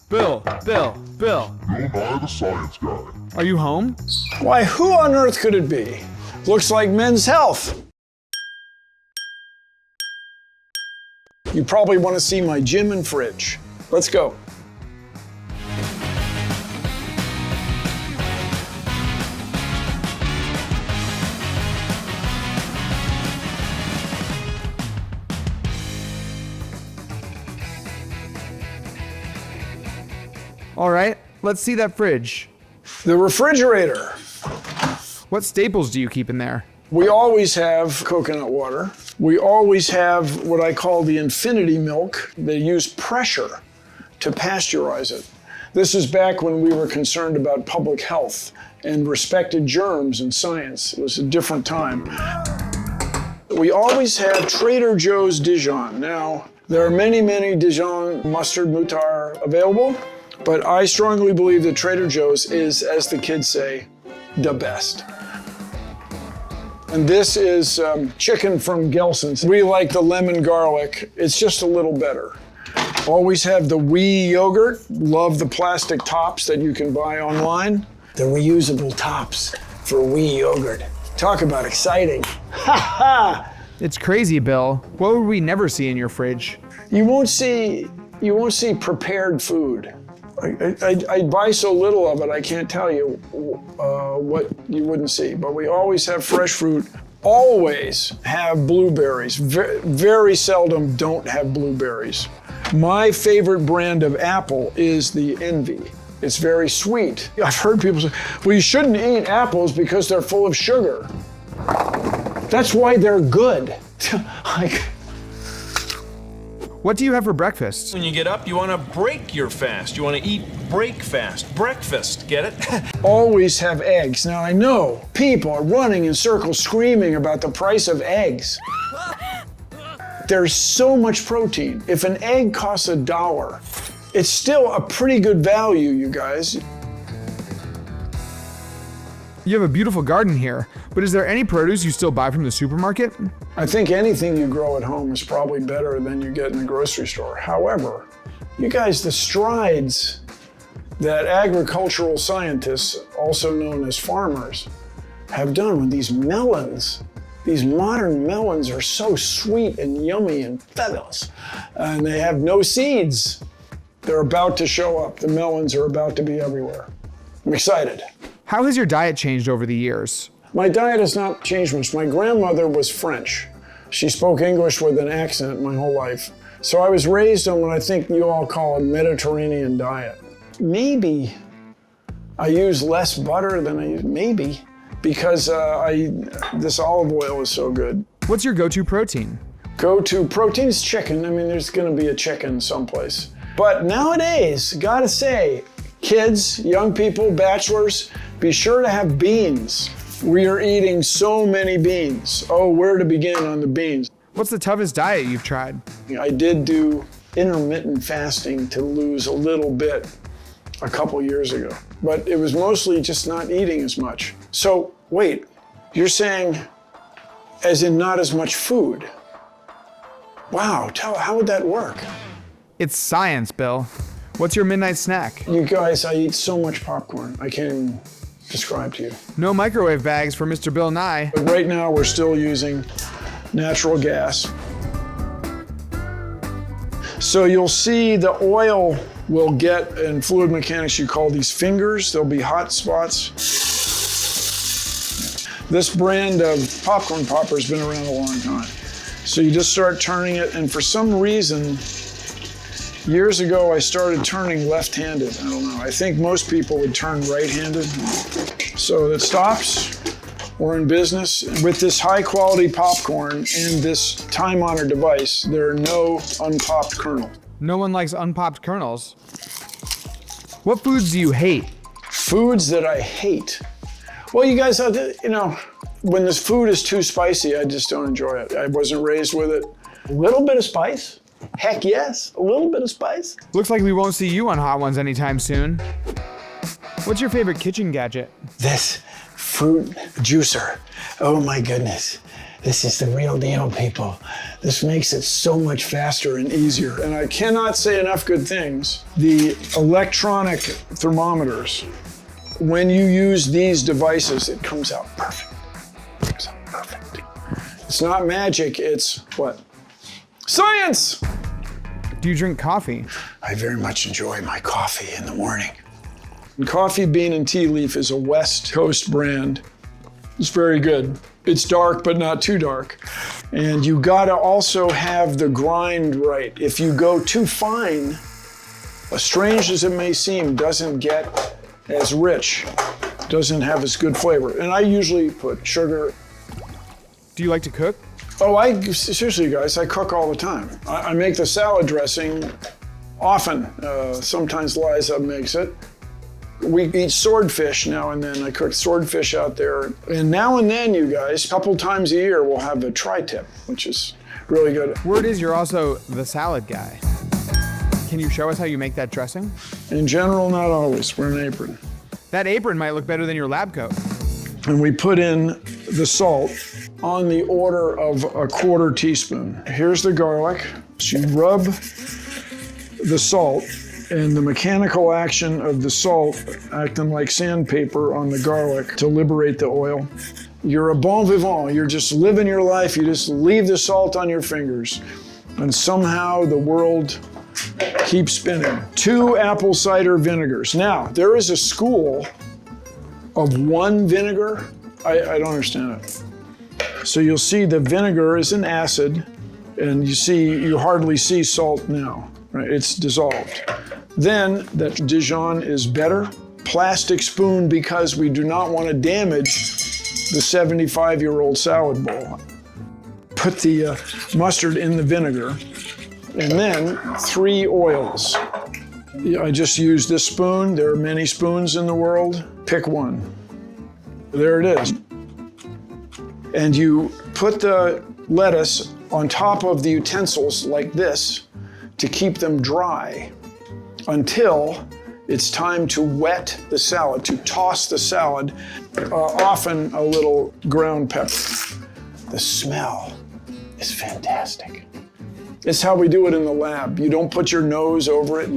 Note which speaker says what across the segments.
Speaker 1: Bill.
Speaker 2: Bill Nye
Speaker 3: the Science Guy.
Speaker 1: Are you home?
Speaker 4: Why, who on earth could it be? Looks like Men's Health. You probably want to see my gym and fridge. Let's go.
Speaker 1: All right, let's see that fridge.
Speaker 4: The refrigerator.
Speaker 1: What staples do you keep in there?
Speaker 4: We always have coconut water. We always have what I call the infinity milk. They use pressure to pasteurize it. This is back when we were concerned about public health and respected germs and science. It was a different time. We always have Trader Joe's Dijon. Now, there are many, many Dijon mustard moutards available, but I strongly believe that Trader Joe's is, as the kids say, the best. And this is chicken from Gelson's. We like the lemon garlic. It's just a little better. Always have the Wee yogurt. Love the plastic tops that you can buy online. The reusable tops for Wee yogurt. Talk about exciting. Ha ha!
Speaker 1: It's crazy, Bill. What would we never see in your fridge?
Speaker 4: You won't see prepared food. I buy so little of it, I can't tell you what you wouldn't see. But we always have fresh fruit, always have blueberries. Very seldom don't have blueberries. My favorite brand of apple is the Envy. It's very sweet. I've heard people say, well, you shouldn't eat apples because they're full of sugar. That's why they're good.
Speaker 1: What do you have for breakfast?
Speaker 2: When you get up, you want to break your fast. You want to eat break fast. Breakfast, get it?
Speaker 4: Always have eggs. Now I know people are running in circles screaming about the price of eggs. There's so much protein. If an egg costs $1, it's still a pretty good value, you guys.
Speaker 1: You have a beautiful garden here, but is there any produce you still buy from the supermarket?
Speaker 4: I think anything you grow at home is probably better than you get in the grocery store. However, you guys, the strides that agricultural scientists, also known as farmers, have done with these melons. These modern melons are so sweet and yummy and fabulous, and they have no seeds. They're about to show up. The melons are about to be everywhere. I'm excited.
Speaker 1: How has your diet changed over the years?
Speaker 4: My diet has not changed much. My grandmother was French. She spoke English with an accent my whole life. So I was raised on what I think you all call a Mediterranean diet. Maybe I use less butter than I use, maybe, because this olive oil is so good.
Speaker 1: What's your go-to protein?
Speaker 4: Go-to protein is chicken. I mean, there's gonna be a chicken someplace. But nowadays, gotta say, kids, young people, bachelors, be sure to have beans. We are eating so many beans. Oh, where to begin on the beans?
Speaker 1: What's the toughest diet you've tried?
Speaker 4: I did do intermittent fasting to lose a little bit a couple years ago, but it was mostly just not eating as much. So wait, you're saying as in not as much food? Wow, how would that work?
Speaker 1: It's science, Bill. What's your midnight snack?
Speaker 4: You guys, I eat so much popcorn, I can't even describe to you.
Speaker 1: No microwave bags for Mr. Bill Nye.
Speaker 4: But right now, we're still using natural gas. So you'll see the oil will get, in fluid mechanics, you call these fingers. There'll be hot spots. This brand of popcorn popper has been around a long time. So you just start turning it, and for some reason, years ago, I started turning left-handed. I don't know. I think most people would turn right-handed. So it stops. We're in business. With this high-quality popcorn and this time-honored device, there are no unpopped kernels.
Speaker 1: No one likes unpopped kernels. What foods do you hate?
Speaker 4: Foods that I hate. Well, you guys, when this food is too spicy, I just don't enjoy it. I wasn't raised with it. A little bit of spice. Heck yes, a little bit of spice.
Speaker 1: Looks like we won't see you on Hot Ones anytime soon. What's your favorite kitchen gadget?
Speaker 4: This fruit juicer. Oh my goodness. This is the real deal, people. This makes it so much faster and easier. And I cannot say enough good things. The electronic thermometers, when you use these devices, it comes out perfect. It comes out perfect. It's not magic, it's what? Science!
Speaker 1: Do you drink coffee?
Speaker 4: I very much enjoy my coffee in the morning. Coffee Bean and Tea Leaf is a West Coast brand. It's very good. It's dark, but not too dark. And you gotta also have the grind right. If you go too fine, as strange as it may seem, doesn't get as rich, doesn't have as good flavor. And I usually put sugar.
Speaker 1: Do you like to cook?
Speaker 4: Oh, seriously, guys, I cook all the time. I make the salad dressing often. Sometimes Liza makes it. We eat swordfish now and then. I cook swordfish out there. And now and then, you guys, a couple times a year, we'll have a tri-tip, which is really good.
Speaker 1: Word is you're also the salad guy. Can you show us how you make that dressing?
Speaker 4: In general, not always. Wear an apron.
Speaker 1: That apron might look better than your lab coat.
Speaker 4: And we put in the salt on the order of a 1/4 teaspoon. Here's the garlic. So you rub the salt, and the mechanical action of the salt acting like sandpaper on the garlic to liberate the oil. You're a bon vivant. You're just living your life. You just leave the salt on your fingers, and somehow the world keeps spinning. 2 apple cider vinegars. Now, there is a school of 1 vinegar. I don't understand it. So you'll see the vinegar is an acid, and you hardly see salt now, right? It's dissolved. Then that Dijon is better. Plastic spoon, because we do not want to damage the 75-year-old salad bowl. Put the mustard in the vinegar, and then 3 oils. I just use this spoon. There are many spoons in the world. Pick one. There it is. And you put the lettuce on top of the utensils like this to keep them dry until it's time to wet the salad, to toss the salad, often a little ground pepper. The smell is fantastic. It's how we do it in the lab. You don't put your nose over it.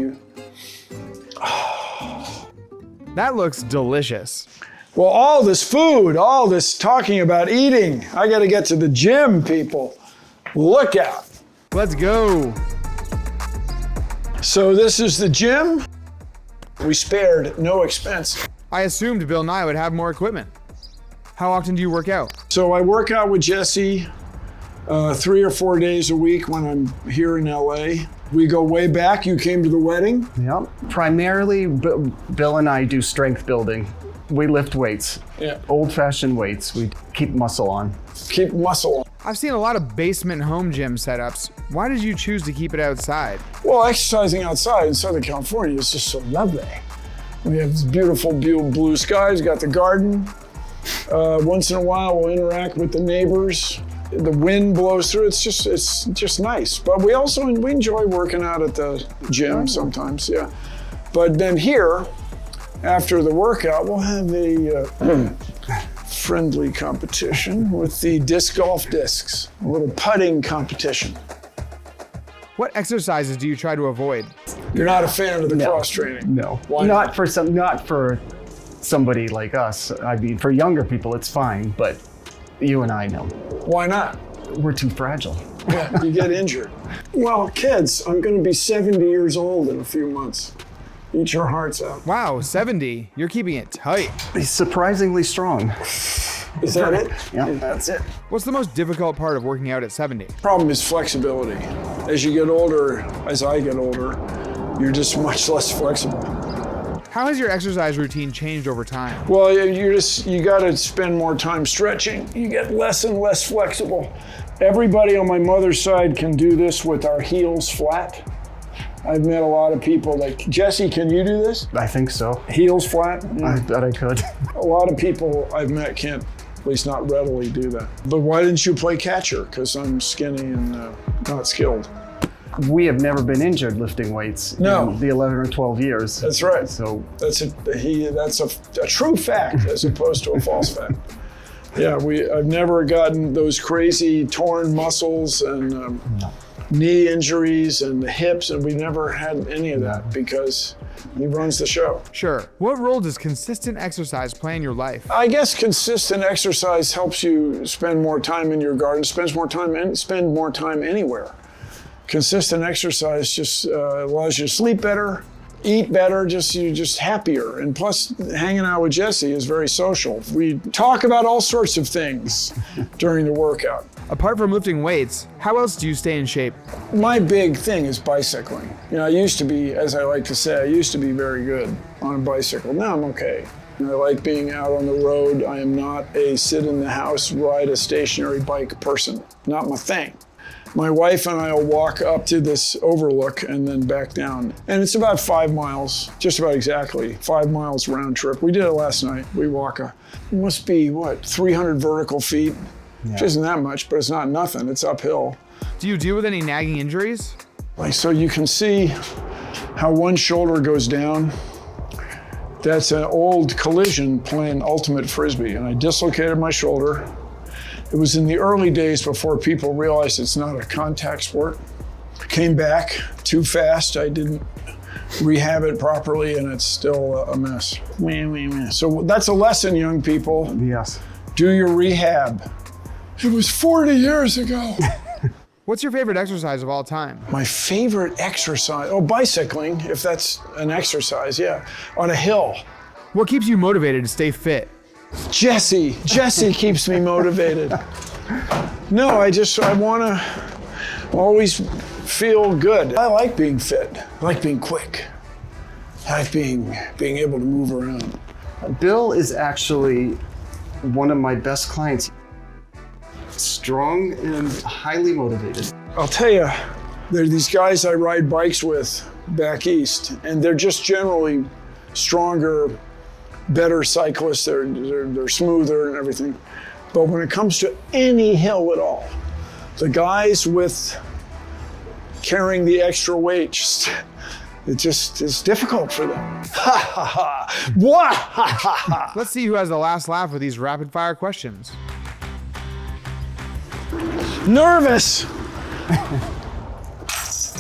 Speaker 1: That looks delicious.
Speaker 4: Well, all this food, all this talking about eating, I gotta get to the gym, people. Look out.
Speaker 1: Let's go.
Speaker 4: So this is the gym. We spared no expense.
Speaker 1: I assumed Bill Nye would have more equipment. How often do you work out?
Speaker 4: So I work out with Jesse 3 or 4 days a week when I'm here in LA. We go way back. You came to the wedding.
Speaker 3: Yep. Primarily, Bill and I do strength building. We lift weights.
Speaker 4: Yeah.
Speaker 3: Old-fashioned weights. We keep muscle on.
Speaker 4: Keep muscle on.
Speaker 1: I've seen a lot of basement home gym setups. Why did you choose to keep it outside?
Speaker 4: Well, exercising outside in Southern California is just so lovely. We have this beautiful blue skies, got the garden. Once in a while, we'll interact with the neighbors. The wind blows through. It's just nice. But we enjoy working out at the gym sometimes, yeah. But then here, after the workout, we'll have a friendly competition with the disc golf discs, a little putting competition.
Speaker 1: What exercises do you try to avoid?
Speaker 4: You're not a fan of the cross training?
Speaker 3: No.
Speaker 4: Why
Speaker 3: not for somebody like us. I mean, for younger people, it's fine, but you and I know.
Speaker 4: Why not?
Speaker 3: We're too fragile.
Speaker 4: Yeah, you get injured. Well, kids, I'm going to be 70 years old in a few months. Eat your hearts out.
Speaker 1: Wow, 70. You're keeping it tight.
Speaker 3: He's surprisingly strong.
Speaker 4: Is that it?
Speaker 3: Yeah, that's it.
Speaker 1: What's the most difficult part of working out at 70?
Speaker 4: Problem is flexibility. As you get older, as I get older, you're just much less flexible.
Speaker 1: How has your exercise routine changed over time?
Speaker 4: Well, you got to spend more time stretching. You get less and less flexible. Everybody on my mother's side can do this with our heels flat. I've met a lot of people Jesse, can you do this?
Speaker 3: I think so.
Speaker 4: Heels flat? Yeah.
Speaker 3: I bet I could.
Speaker 4: A lot of people I've met can't, at least not readily, do that. But why didn't you play catcher? Because I'm skinny and not skilled.
Speaker 3: We have never been injured lifting weights
Speaker 4: No.
Speaker 3: in the 11 or 12 years.
Speaker 4: That's right.
Speaker 3: So
Speaker 4: That's a true fact as opposed to a false fact. Yeah, I've never gotten those crazy torn muscles and knee injuries and the hips, and we never had any of that because he runs the show.
Speaker 1: Sure. What role does consistent exercise play in your life?
Speaker 4: I guess consistent exercise helps you spend more time in your garden, spend more time anywhere. Consistent exercise just allows you to sleep better, eat better, you're just happier. And plus, hanging out with Jesse is very social. We talk about all sorts of things during the workout.
Speaker 1: Apart from lifting weights, how else do you stay in shape?
Speaker 4: My big thing is bicycling. I used to be, as I like to say, I used to be very good on a bicycle. Now I'm okay. I like being out on the road. I am not a sit in the house, ride a stationary bike person. Not my thing. My wife and I will walk up to this overlook and then back down. And it's about 5 miles, just about exactly 5 miles round trip. We did it last night. We walk it must be, 300 vertical feet? Yeah. Which isn't that much, but it's not nothing. It's uphill.
Speaker 1: Do you deal with any nagging injuries?
Speaker 4: So you can see how one shoulder goes down. That's an old collision playing ultimate frisbee, and I dislocated my shoulder. It was in the early days before people realized it's not a contact sport. Came back too fast. I didn't rehab it properly, and it's still a mess. So that's a lesson, young people.
Speaker 3: Yes.
Speaker 4: Do your rehab. It was 40 years ago.
Speaker 1: What's your favorite exercise of all time?
Speaker 4: My favorite exercise? Bicycling, if that's an exercise, yeah. On a hill.
Speaker 1: What keeps you motivated to stay fit?
Speaker 4: Jesse keeps me motivated. No, I want to always feel good. I like being fit. I like being quick. I like being able to move around.
Speaker 3: Bill is actually one of my best clients. Strong and highly motivated.
Speaker 4: I'll tell you, there are these guys I ride bikes with back east, and they're just generally stronger, better cyclists. They're smoother and everything. But when it comes to any hill at all, the guys with carrying the extra weight, it just is difficult for them. Ha ha ha! Wah ha ha ha!
Speaker 1: Let's see who has the last laugh with these rapid fire questions.
Speaker 4: Nervous.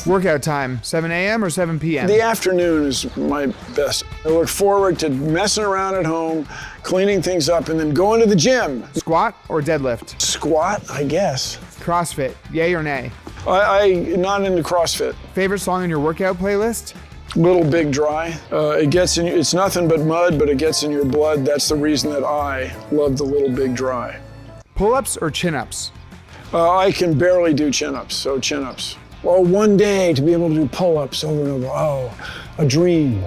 Speaker 1: Workout time, 7 a.m. or 7 p.m.?
Speaker 4: The afternoon is my best. I look forward to messing around at home, cleaning things up, and then going to the gym.
Speaker 1: Squat or deadlift?
Speaker 4: Squat, I guess.
Speaker 1: CrossFit, yay or nay?
Speaker 4: I'm not into CrossFit.
Speaker 1: Favorite song in your workout playlist?
Speaker 4: Little Big Dry. It's nothing but mud, but it gets in your blood. That's the reason that I love the Little Big Dry.
Speaker 1: Pull-ups or chin-ups?
Speaker 4: I can barely do chin-ups, so chin-ups. Well, one day to be able to do pull-ups over and over, a dream.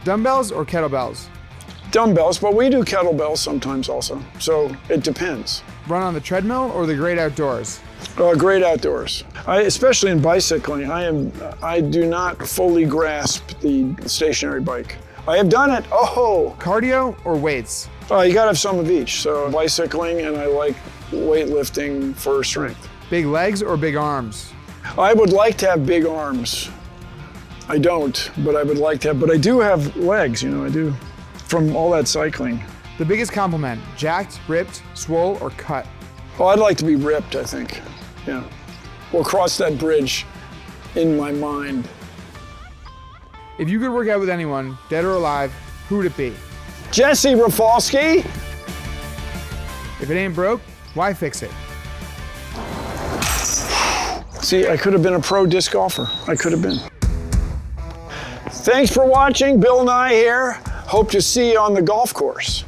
Speaker 1: Dumbbells or kettlebells?
Speaker 4: Dumbbells, but we do kettlebells sometimes also, so it depends.
Speaker 1: Run on the treadmill or the great outdoors?
Speaker 4: Great outdoors. Especially in bicycling, I do not fully grasp the stationary bike. I have done it,
Speaker 1: Cardio or weights?
Speaker 4: You gotta have some of each, so bicycling, and I like weightlifting for strength.
Speaker 1: Big legs or big arms?
Speaker 4: I would like to have big arms. I don't, but I would like to have, but I do have legs, I do, from all that cycling.
Speaker 1: The biggest compliment, jacked, ripped, swole, or cut?
Speaker 4: I'd like to be ripped, I think, yeah. We'll cross that bridge in my mind.
Speaker 1: If you could work out with anyone, dead or alive, who would it be?
Speaker 4: Jesse Rafalski.
Speaker 1: If it ain't broke, why fix it?
Speaker 4: See, I could have been a pro disc golfer. I could have been. Thanks for watching. Bill Nye here. Hope to see you on the golf course.